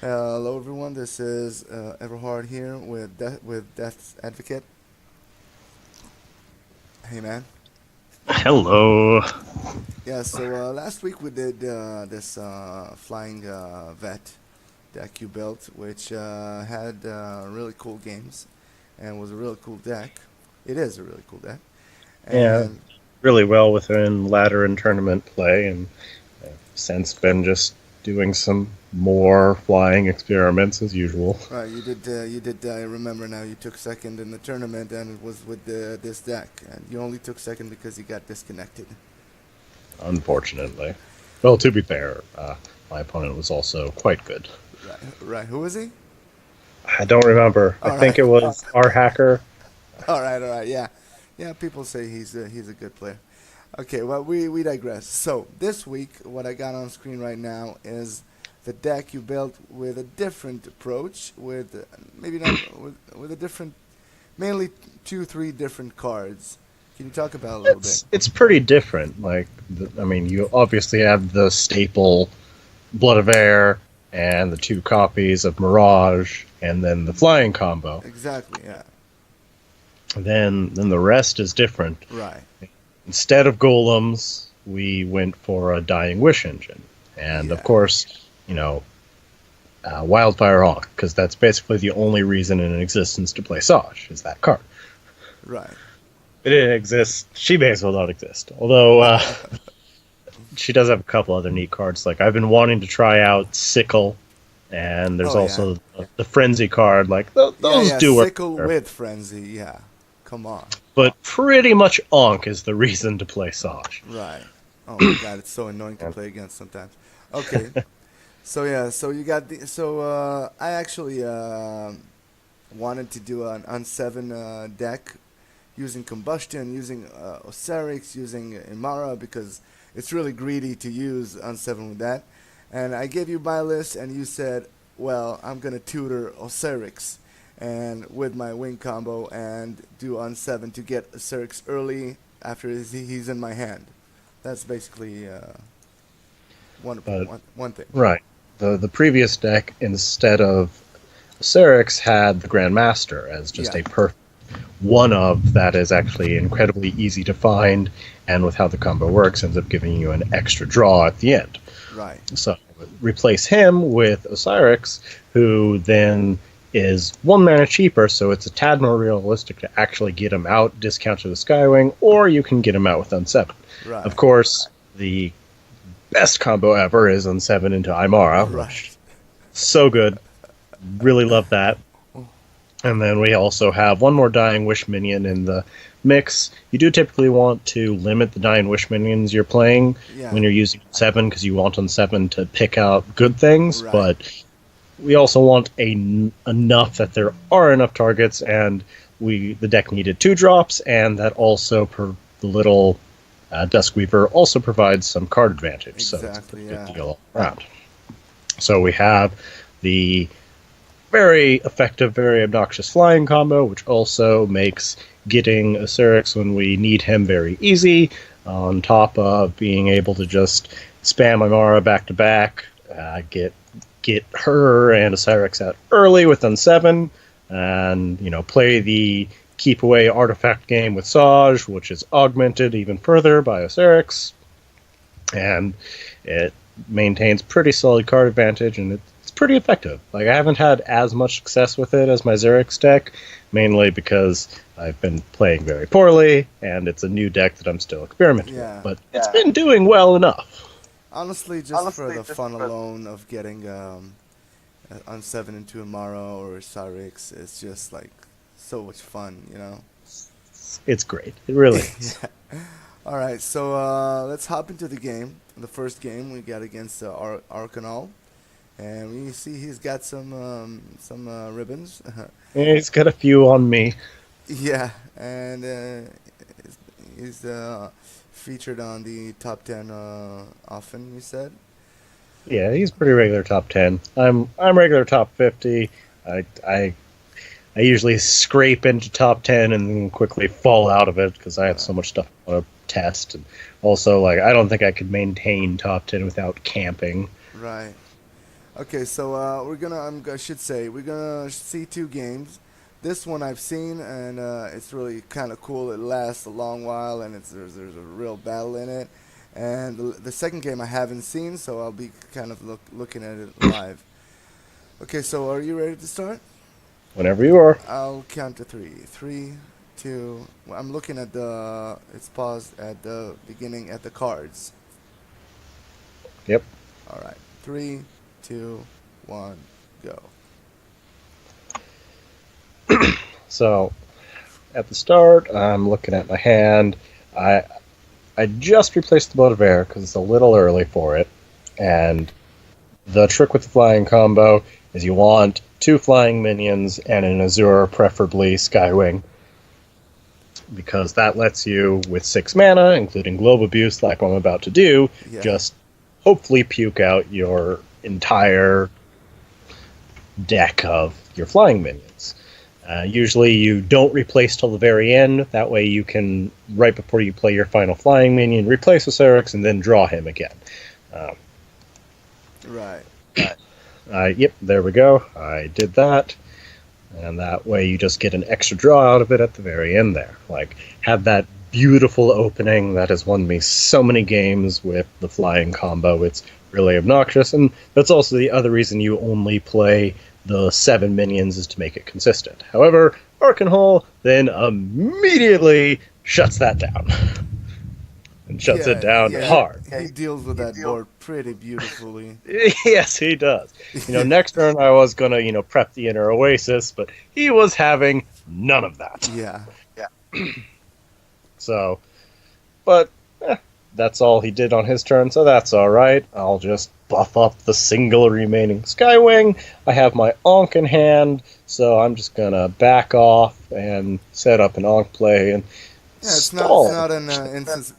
Hello, everyone. This is Everhard here with Death's Advocate. Hey, man. Hello. Yeah. So last week we did this flying vet deck you built, which had really cool games, and was a really cool deck. It is a really cool deck, Yeah, and really well within ladder and tournament play, and since been just doing some more flying experiments as usual. you did. I remember now. You took second in the tournament, and it was with this deck, and you only took second because you got disconnected. Unfortunately. Well, to be fair, my opponent was also quite good. Right. Right. Who is he? I don't remember. I All think right. it was our hacker. All right, all right, yeah, yeah. People say he's a good player. Okay, well we digress. So this week, what I got on screen right now is the deck you built with a different approach, with maybe not with a different, mainly two, three different cards. Can you talk about it a little bit? It's pretty different. I mean, you obviously have the staple Blood of Air and the two copies of Mirage, and then the flying combo. Exactly. Yeah. Then the rest is different. Right. Instead of golems, we went for a Dying Wish engine, and of Yeah. course, you know, Wildfire Hawk, because that's basically the only reason in existence to play Saj is that card. Right. If it didn't exist, she may as well not exist. Although she does have a couple other neat cards. Like I've been wanting to try out Sickle, and there's Oh yeah. also the Frenzy card. Like Yeah. those Yeah. do work, Sickle with frenzy. Yeah. Come on. but pretty much Ankh is the reason to play Saj. Right. Oh my God, it's so annoying to play against sometimes. Okay. So yeah, so you got the so I actually wanted to do an on 7 deck using combustion, using Osirix, using Imara because it's really greedy to use on 7 with that. And I gave you my list, and you said, "Well, I'm gonna tutor Osirix, and with my wing combo and do on 7 to get Osirix early after he's in my hand." That's basically But one thing. right, the previous deck instead of Serix had the Grandmaster as just Yeah. a perfect one of that is actually incredibly easy to find, and with how the combo works, ends up giving you an extra draw at the end. Right. So replace him with Osirix, who then is 1 mana cheaper, so it's a tad more realistic to actually get him out, discount to the Skywing, or you can get him out with N7. Of Right. course, the best combo ever is N7 into Imara, which Right. so good. Really love that. And then we also have one more Dying Wish minion in the mix. You do typically want to limit the Dying Wish minions you're playing Yeah. when you're using 7 because you want on 7 to pick out good things, Right. but we also want enough that there are enough targets, and the deck needed 2 drops, and that also the little Duskweaver also provides some card advantage, so it's a Exactly. pretty good Yeah. deal all around. So we have the very effective, very obnoxious flying combo, which also makes getting Acerix when we need him very easy, on top of being able to just spam Imara back to back, get her and Acerix out early with N7, and play the keep away artifact game with Saj, which is augmented even further by Acerix, and it maintains pretty solid card advantage, and it's pretty effective. Like I haven't had as much success with it as my Xerix deck, mainly because I've been playing very poorly, and it's a new deck that I'm still experimenting with. Yeah. But it's been doing well enough. Honestly, just for the fun alone of getting on 7 into Amara or Cyrix, it's just like so much fun. It's great. It really is. Yeah. All right, so let's hop into the game. The first game we got against Arcanal, and we see he's got some ribbons. Yeah, he's got a few on me. Yeah, and he's featured on the top 10 often. You said. Yeah, he's pretty regular top 10. I'm regular top 50. I I I usually scrape into top 10 and then quickly fall out of it because I have so Right, much stuff I want to test. And also, like, I don't think I could maintain top 10 without camping. right. Okay, so I should say we're gonna see two games. This one I've seen, and it's really kind of cool. It lasts a long while, and there's a real battle in it. And the second game I haven't seen, so I'll be kind of looking at it live. Okay, so are you ready to start? Whenever you are. I'll count to three. Three, two. Well, I'm looking at the. It's paused at the beginning at the cards. Yep. All right. Three, two, one, go. So, at the start, I'm looking at my hand. I I just replaced the Boat of Air because it's a little early for it. And the trick with the flying combo is you want 2 flying minions and an Azure, preferably Skywing. Because that lets you, with 6 mana, including Globe Abuse like I'm about to do, just hopefully puke out your entire deck of your flying minions. Usually you don't replace till the very end. That way you can, right before you play your final flying minion, replace Osyrex and then draw him again. Right. Yep, there we go. I did that. And that way you just get an extra draw out of it at the very end there. Like, have that beautiful opening that has won me so many games with the flying combo. It's really obnoxious, and that's also the other reason you only play the 7 minions, is to make it consistent. However, Arkenhole then immediately shuts that down. And shuts it down hard. He deals with that board pretty beautifully. Yes, he does. Next turn I was going to, prep the inner Oasis, but he was having none of that. Yeah. So, but that's all he did on his turn, so that's alright. I'll just buff up the single remaining Skywing. I have my Ankh in hand, so I'm just going to back off and set up an Ankh play and it's stall.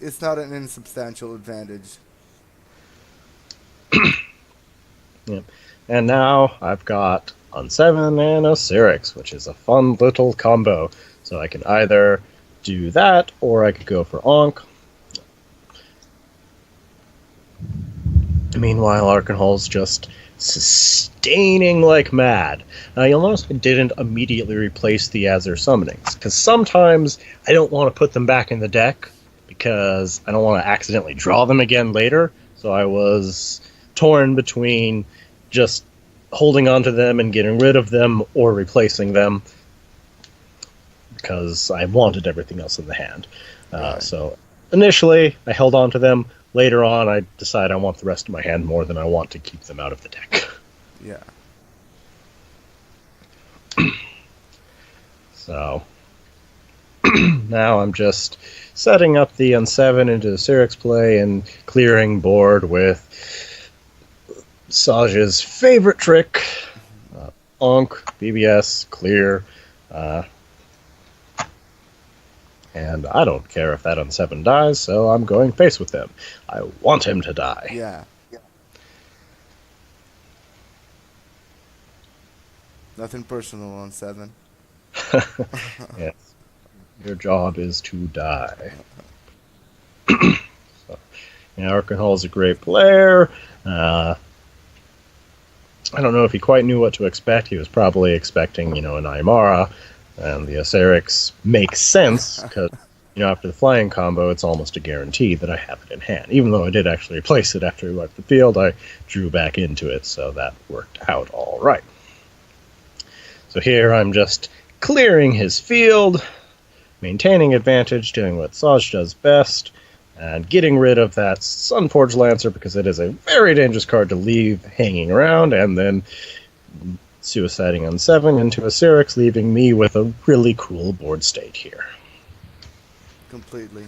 It's not an insubstantial advantage. Yep. And now I've got Unsevin and Osyrex, which is a fun little combo. So I can either do that, or I could go for Ankh. Meanwhile, Arkenhole's just sustaining like mad. Now, you'll notice I didn't immediately replace the Azure Summonings, because sometimes I don't want to put them back in the deck, because I don't want to accidentally draw them again later. So I was torn between just holding onto them and getting rid of them, or replacing them, because I wanted everything else in the hand. Right. So initially, I held on to them. Later on, I decide I want the rest of my hand more than I want to keep them out of the deck. Yeah. So now I'm just setting up the N7 into the Osyrex play and clearing board with Saj's favorite trick, Ankh, BBS, clear, and I don't care if that N7 dies, so I'm going face with him. I want him to die. Yeah. Nothing personal on 7. Yes. Your job is to die. So, Arkenhole is a great player. I don't know if he quite knew what to expect. He was probably expecting, an Aymara. And the Osyrex makes sense, because, after the flying combo, it's almost a guarantee that I have it in hand. Even though I did actually replace it after he left the field, I drew back into it, so that worked out all right. So here I'm just clearing his field, maintaining advantage, doing what Saj does best, and getting rid of that Sunforged Lancer, because it is a very dangerous card to leave hanging around, and then suiciding on 7 into Osyrex, leaving me with a really cool board state here. Completely.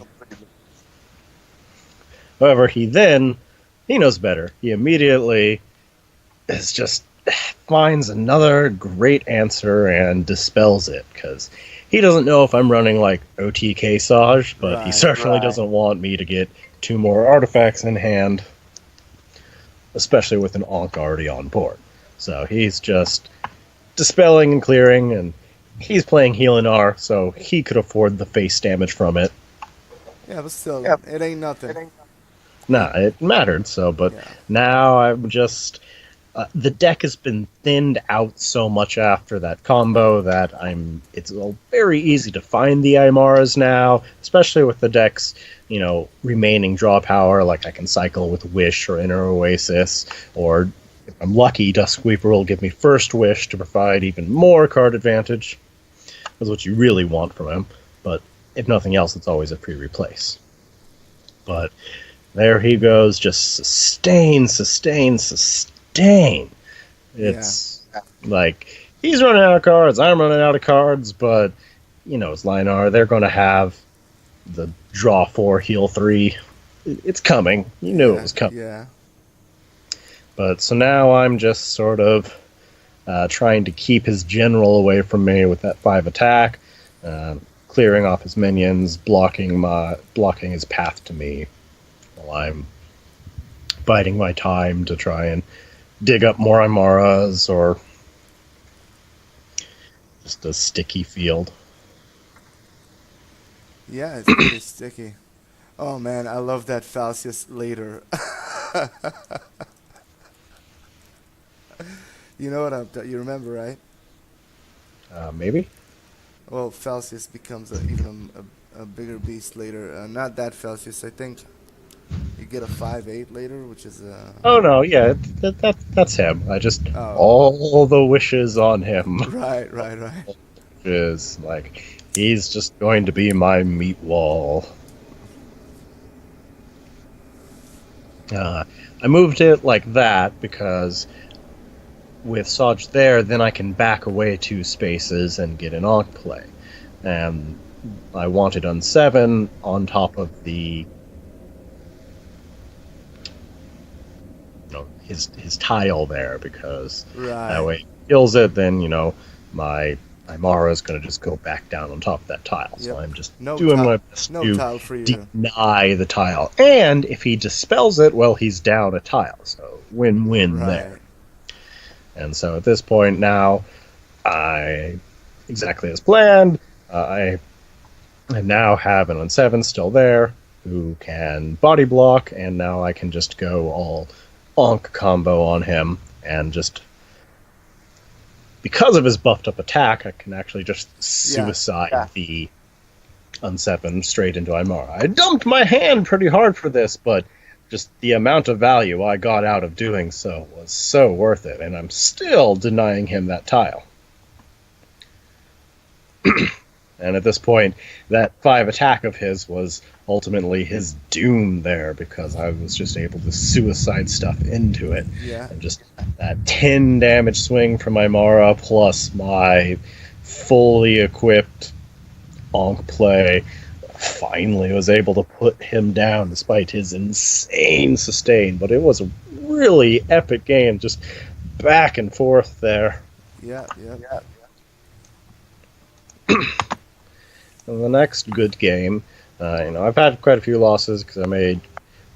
However, he knows better. He immediately finds another great answer and dispels it, because he doesn't know if I'm running like OTK Saj, but he certainly doesn't want me to get 2 more artifacts in hand, especially with an Ankh already on board. So he's just dispelling and clearing, and he's playing Helinar, so he could afford the face damage from it. Yeah, but still, it ain't nothing. Nah, it mattered, but now I'm just The deck has been thinned out so much after that combo that it's very easy to find the Aymaras now, especially with the deck's, remaining draw power. Like I can cycle with Wish or Inner Oasis, or if I'm lucky, Duskweeper will give me First Wish to provide even more card advantage. That's what you really want from him. But if nothing else, it's always a pre-replace. But there he goes, just sustain. It's like he's running out of cards, I'm running out of cards, but it's Linar. They're going to have the draw 4, heal 3. It's coming. You knew it was coming. Yeah. But so now I'm just sort of trying to keep his general away from me with that 5 attack, clearing off his minions, blocking his path to me while I'm biding my time to try and dig up more Aymaras or just a sticky field. Yeah, it's pretty sticky. Oh man, I love that Falcius later. You know what you remember, right? Maybe? Well, Falcius becomes even a bigger beast later. Not that Falcius, I think. You get a 5/8 later, which is Oh no, yeah, that's him. I just all the wishes on him. Right. Is like he's just going to be my meat wall. I moved it like that because with Saj there, then I can back away 2 spaces and get an Ankh play. And I wanted on 7 on top of the his tile there, because that way he kills it, then my Aymara is going to just go back down on top of that tile. So I'm just doing my best to deny the tile. And if he dispels it, well, he's down a tile. So win-win there. And so at this point now, exactly as planned, I now have an on 7 still there who can body block, and now I can just go all Ankh combo on him, and just because of his buffed up attack, I can actually just suicide the Unseven straight into Aymara. I dumped my hand pretty hard for this, but just the amount of value I got out of doing so was so worth it, and I'm still denying him that tile. And at this point, that 5 attack of his was ultimately his doom there, because I was just able to suicide stuff into it. Yeah. And just that 10 damage swing from Aymara plus my fully equipped Ankh play finally was able to put him down despite his insane sustain. But it was a really epic game, just back and forth there. Yeah. And the next good game, I've had quite a few losses because I made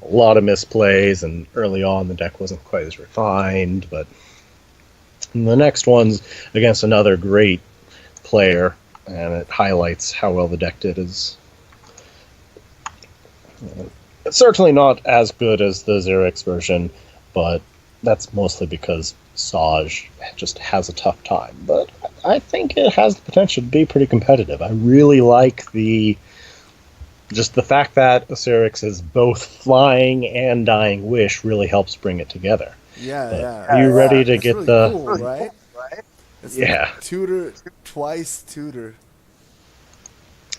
a lot of misplays, and early on the deck wasn't quite as refined, but the next one's against another great player, and it highlights how well the deck did. It's certainly not as good as the Xerix version, but that's mostly because Saj just has a tough time. But I think it has the potential to be pretty competitive. I really like the fact that Xerix is both flying and Dying Wish really helps bring it together. Yeah. Are you ready to get really the... cool, right? It's like tutor, twice tutor.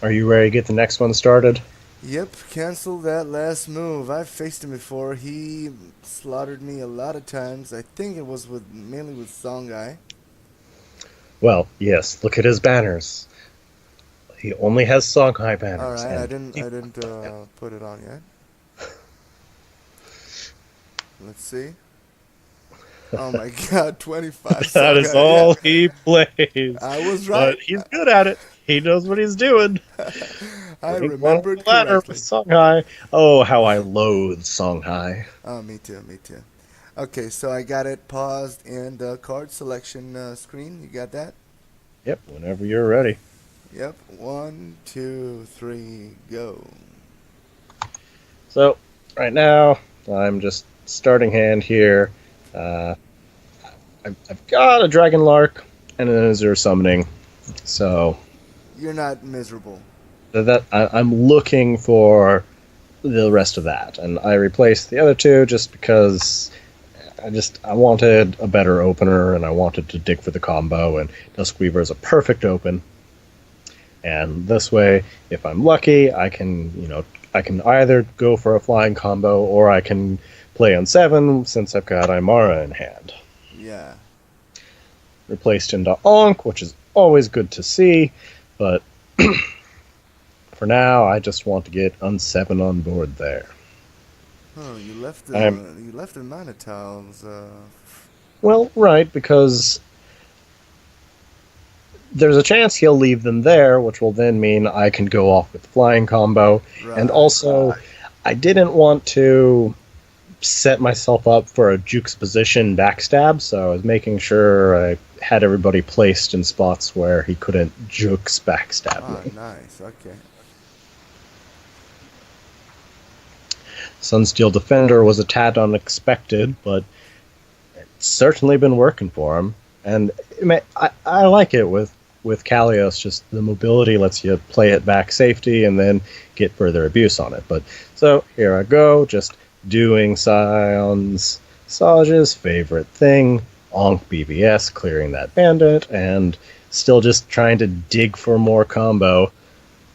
Are you ready to get the next one started? Yep, cancel that last move. I've faced him before. He slaughtered me a lot of times. I think it was mainly with Songhai. Well, yes. Look at his banners. He only has Songhai banners. All right, I didn't put it on yet. Let's see. Oh my God, 25. That is all he plays. I was right. But he's good at it. He knows what he's doing. I remembered correctly. correctly. Songhai. Oh, how I loathe Songhai. Oh, me too. Okay, so I got it paused in the card selection screen. You got that? Yep, whenever you're ready. Yep. 1, 2, 3, go. So, right now, I'm just starting hand here. I've got a Dragon Lark and an Azure Summoning, so You're not miserable. I'm looking for the rest of that, and I replaced the other two just because I wanted a better opener, and I wanted to dig for the combo, and Duskweaver is a perfect open. And this way, if I'm lucky, I can either go for a flying combo, or I can play on 7 since I've got Aymara in hand. Yeah. Replaced into Ankh, which is always good to see, but for now, I just want to get Un7 on board there. Oh, you left the Mana Tiles. Well, right, because there's a chance he'll leave them there, which will then mean I can go off with the flying combo. Right, And also, I didn't want to set myself up for a juxtaposition backstab, so I was making sure I had everybody placed in spots where he couldn't jukes backstab me. Nice. Okay. Sunsteel Defender was a tad unexpected, but it's certainly been working for him. And I like it with Kalios, just the mobility lets you play it back safety and then get further abuse on it. But so here I go, just doing Scion's Sage's favorite thing, Ankh BBS, clearing that bandit, and still just trying to dig for more combo.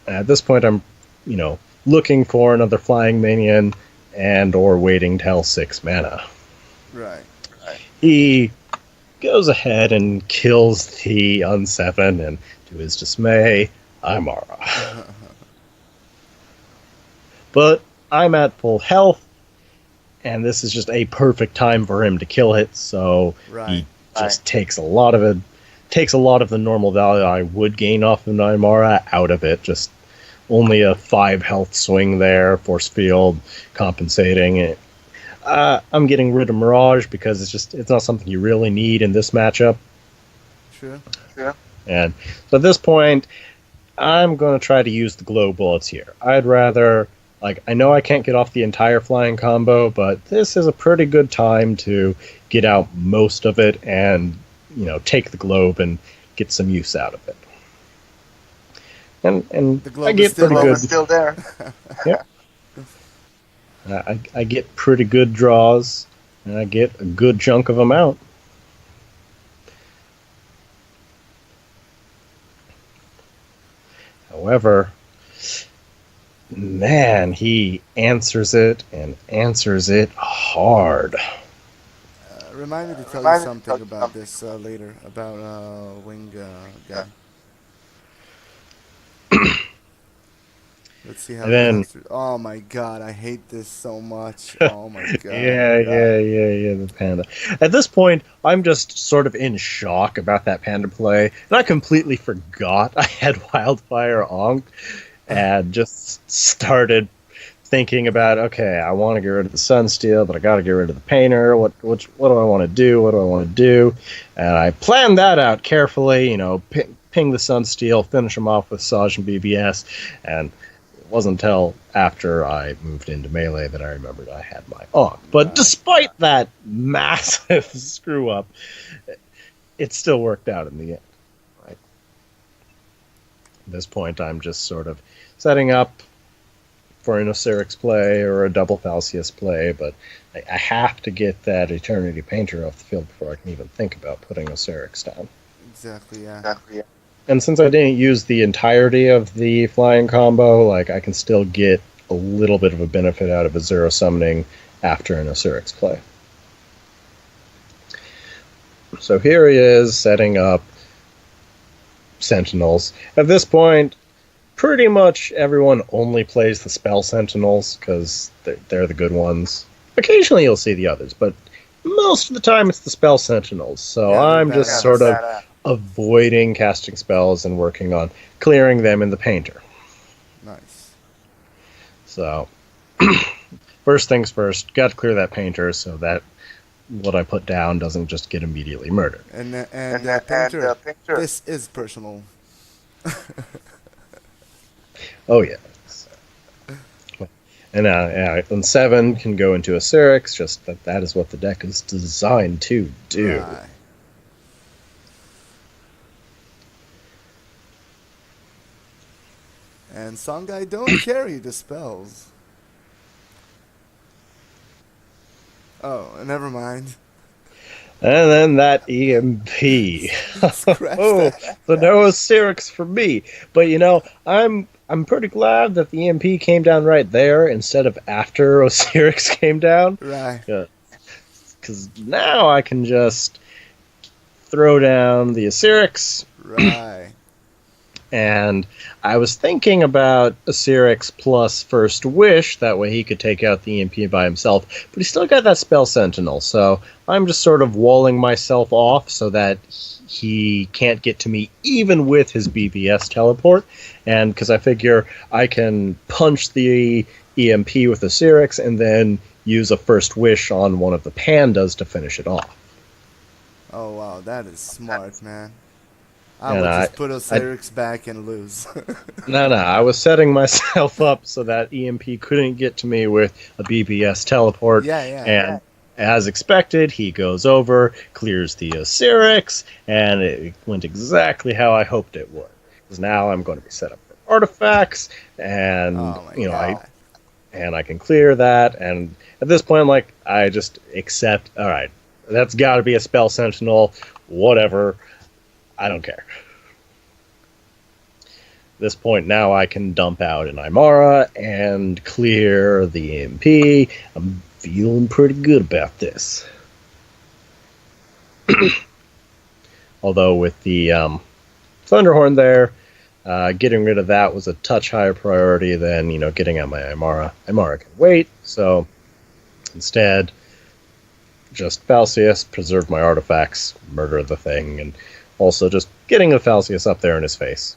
At this point, I'm, looking for another flying minion and or waiting till 6 mana. Right. He goes ahead and kills the Un7, and to his dismay, Aymara. But I'm at full health, and this is just a perfect time for him to kill it, so he just takes a lot of the normal value I would gain off of Aymara out of it. Just only a 5 health swing there, force field compensating it. I'm getting rid of Mirage because it's not something you really need in this matchup. True. And so at this point, I'm going to try to use the glow bullets here. I'd rather, I know I can't get off the entire flying combo, but this is a pretty good time to get out most of it and, take the globe and get some use out of it. And The globe I get pretty good. Still there. Yeah. I get pretty good draws, and I get a good chunk of them out. However, man, he answers it, and answers it hard. Remind me to tell you something about this later, about Wing guy. Let's see how oh my god, I hate this so much. Oh my god. Yeah, the panda. At this point, I'm just sort of in shock about that panda play, and I completely forgot I had Wildfire Ankh, and just started thinking about, okay, I want to get rid of the Sunsteel, but I got to get rid of the Painter. What do I want to do? What do I want to do? And I planned that out carefully, ping the Sunsteel, finish him off with Sage and BBS, and it wasn't until after I moved into Melee that I remembered I had my Ankh. But despite that massive screw up, it still worked out in the end. Right? At this point, I'm just sort of setting up for an Osirix play or a double Falcius play, but I have to get that Eternity Painter off the field before I can even think about putting Osirix down. Exactly, yeah. And since I didn't use the entirety of the flying combo, I can still get a little bit of a benefit out of a Zero Summoning after an Osirix play. So here he is setting up Sentinels. At this point, pretty much everyone only plays the Spell Sentinels because they're the good ones. Occasionally you'll see the others, but most of the time it's the Spell Sentinels. So I'm just sort of avoiding casting spells and working on clearing them in the Painter. Nice. So, first things first, got to clear that Painter so that what I put down doesn't just get immediately murdered. And Painter, this is personal. Oh, yeah. And 7 can go into Osirix, just that is what the deck is designed to do. Right. And Songhai don't carry the spells. Oh, never mind. And then that EMP. Scratch Oh, that. so no Syrinx for me. But I'm pretty glad that the EMP came down right there instead of after Osirix came down. Right. Because now I can just throw down the Osirix. Right. And I was thinking about Osirix plus First Wish, that way he could take out the EMP by himself, but he still got that Spell Sentinel, so I'm just sort of walling myself off so that he can't get to me even with his BBS teleport, and because I figure I can punch the EMP with Osirix and then use a First Wish on one of the pandas to finish it off. Oh, wow. That is smart, man. I And would just put Osirix back and lose. No, I was setting myself up so that EMP couldn't get to me with a BBS teleport. And as expected, he goes over, clears the Osirix, and it went exactly how I hoped it would. Because now I'm going to be set up for artifacts, and I can clear that. And at this point, I'm like, I just accept. All right, that's got to be a Spell Sentinel. Whatever. I don't care. At this point now I can dump out an Aymara and clear the EMP. I'm feeling pretty good about this. Although with the Thunderhorn there, getting rid of that was a touch higher priority than, getting out my Aymara. Aymara can wait, so instead, just Falcius, preserve my artifacts, murder the thing, and also just getting a Falcius up there in his face.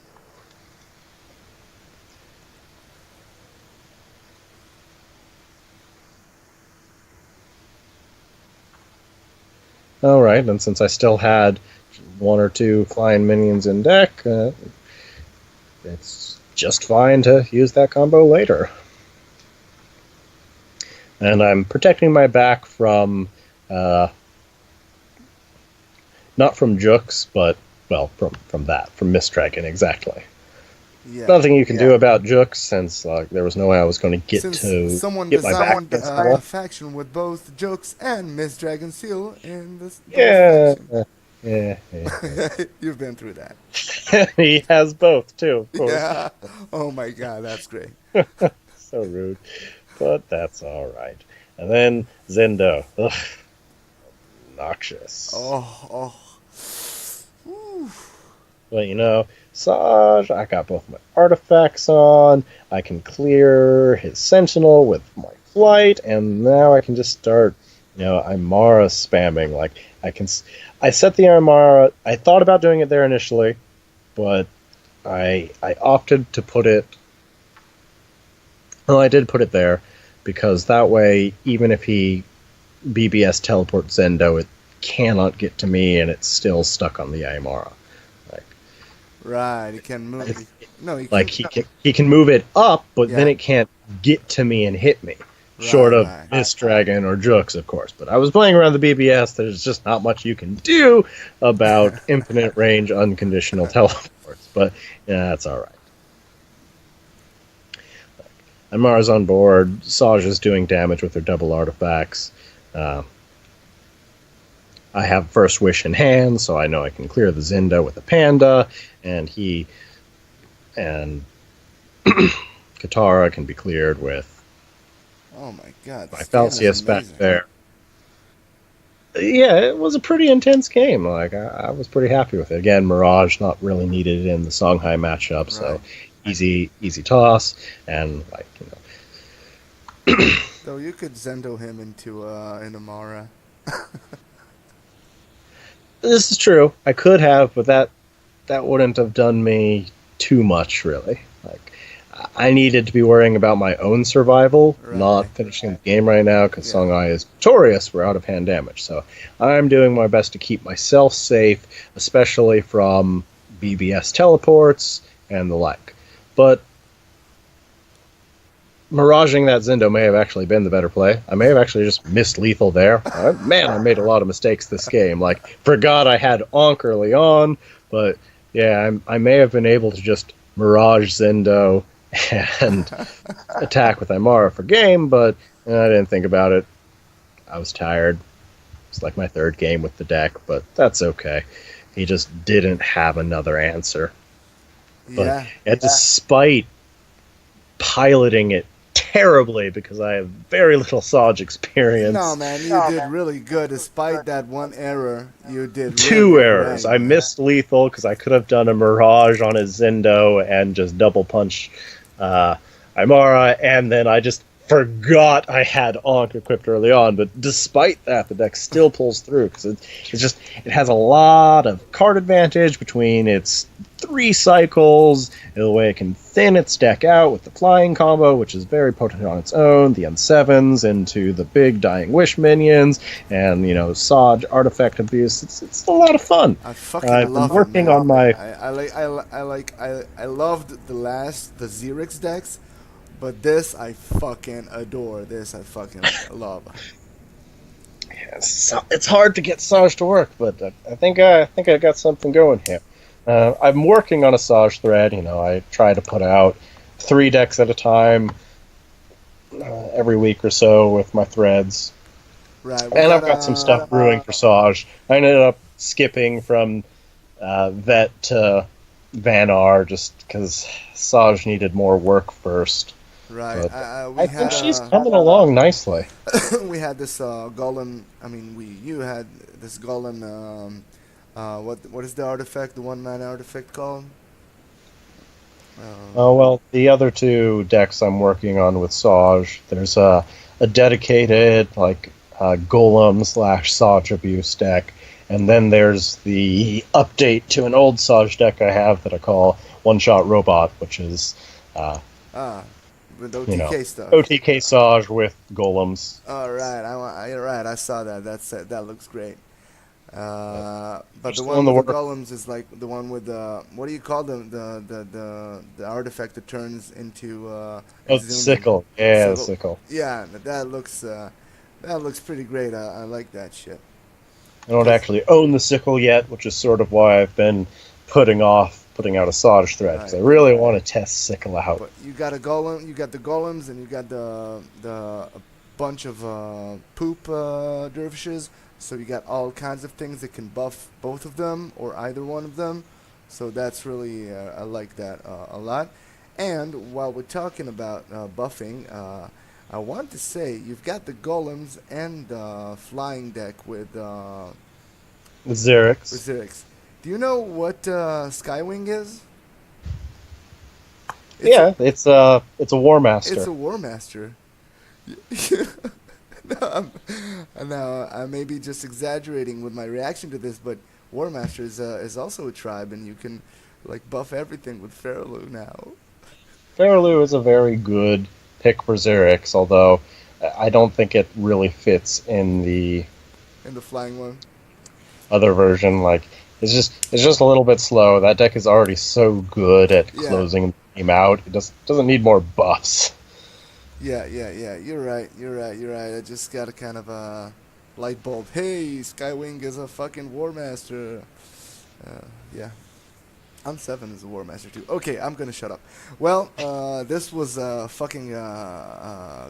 Alright, and since I still had one or two flying minions in deck, it's just fine to use that combo later. And I'm protecting my back from not from Jux, but, well, from Mist Dragon, exactly. Yeah, nothing you can do about Jux, since there was no way I was going to get someone get my back against the wall. A faction with both Jux and Mist Dragon Seal in this. Yeah. You've been through that. He has both, too, of course. Yeah. Oh my god, that's great. So rude. But that's alright. And then Zendo. Ugh. Obnoxious. Oh. But Saj, I got both my artifacts on. I can clear his Sentinel with my flight, and now I can just start, Aymara spamming. Like, I set the Aymara. I thought about doing it there initially, but I opted to put it. Well, I did put it there because that way, even if he BBS teleports Zendo, it cannot get to me, and it's still stuck on the Aymara. Right, he can move. He can move it up, but then it can't get to me and hit me. Short of Mist Dragon or Jux, of course. But I was playing around the BBS. There's just not much you can do about infinite range, unconditional teleports. But that's all right. Aymara's on board. Saj is doing damage with her double artifacts. I have First Wish in hand, so I know I can clear the Zendo with the Panda, and Katara can be cleared with. Oh my god! My Falcius back there. Yeah, it was a pretty intense game. Like I was pretty happy with it. Again, Mirage not really needed in the Songhai matchup, so easy toss, and So you could Zendo him into an Aymara. This is true. I could have, but that wouldn't have done me too much, really. Like, I needed to be worrying about my own survival, not finishing the game right now, because Songhai is notorious for out-of-hand damage. So I'm doing my best to keep myself safe, especially from BBS teleports and the like. But Miraging that Zendo may have actually been the better play. I may have actually just missed lethal there. Man, I made a lot of mistakes this game. Like, forgot I had Ankh early on, but yeah, I may have been able to just Mirage Zendo and attack with Aymara for game, but I didn't think about it. I was tired. It's like my third game with the deck, but that's okay. He just didn't have another answer. But Yeah. despite piloting it terribly because I have very little Saj No, experience, man, you did really good. Despite that one error, you did two really errors. great, I man. missed lethal because I could have done a Mirage on his Zendo and just double punch uh, Aymara, and then I just forgot I had Ankh equipped early on. But despite that, the deck still pulls through because it has a lot of card advantage between its 3 cycles, the way it can thin its deck out with the flying combo, which is very potent on its own, the N7s into the big Dying Wish minions, and Saj artifact abuse. It's a lot of fun. I fucking I've been love it, working man. on my I loved the Xerix decks, but this I fucking adore. This I fucking love. it's hard to get Saj to work, but I think I got something going here. I'm working on a Saj thread. I try to put out 3 decks at a time every week or so with my threads, Right, we and I've got got some stuff brewing for Saj. I ended up skipping from Vet to Vanar just because Saj needed more work first. right. But We I had think she's coming along nicely. we had this golem. I mean, you had this golem. What is the artifact? The 1-mana artifact called? Um, Oh well, the other 2 decks I'm working on with Saj, there's a dedicated Golem slash Saj abuse deck, and then there's the update to an old Saj deck I have that I call One Shot Robot, which is ah, with you know OTK stuff. OTK Saj with golems. All right, you're right. I saw that. That looks great. But the Still one in the with the work. golems is like the one with the what do you call them? The artifact that turns into Oh, and the zooms in. sickle. Yeah, the Sickle. sickle. Yeah, that looks pretty great. I like that shit. I don't 'Cause- actually own the sickle yet, which is sort of why I've been putting off putting out a Saj thread because I Right. really want to test sickle out. But you got a golem, you got the golems, and you got the a bunch of poop dervishes. So you got all kinds of things that can buff both of them or either one of them. So that's really I like that a lot. And while we're talking about buffing, I want to say you've got the golems and the flying deck With Xerix. with Zerix. Do you know what Skywing is? It's Yeah, it's a War Master. It's a War Master. No, now, I may be just exaggerating with my reaction to this, but War Master is also a tribe, and you can like buff everything with Feraloo now. Feraloo is a very good pick for Xerix, although I don't think it really fits in the In the flying one. other version. It's just a little bit slow. That deck is already so good at Yeah. closing the game out. It doesn't need more buffs. Yeah. You're right. I just got a kind of a light bulb. Hey, Skywing is a fucking War Master. Yeah. On7 is a War Master too. Okay, I'm gonna shut up. Well, this was fucking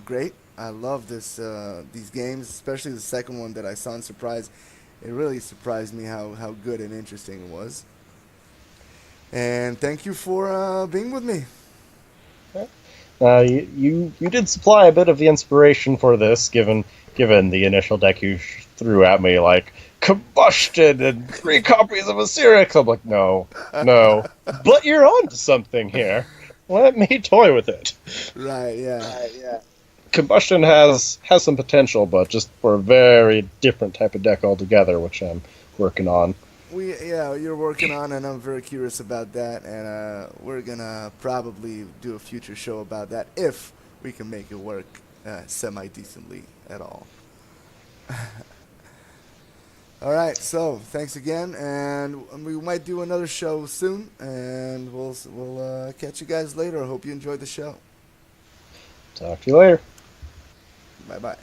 great. I love these games, especially the second one that I saw in Surprise. It really surprised me how good and interesting it was. And thank you for being with me. You did supply a bit of the inspiration for this, given the initial deck you threw at me, like combustion and 3 copies of Asyrix. I'm like, no, but you're on to something here. Let me toy with it. Right, yeah. Combustion has some potential, but just for a very different type of deck altogether, which I'm working on. You're working on, and I'm very curious about that, and we're gonna probably do a future show about that if we can make it work semi-decently at all. All right, so thanks again, and we might do another show soon, and we'll catch you guys later. I hope you enjoyed the show. Talk to you later. Bye bye.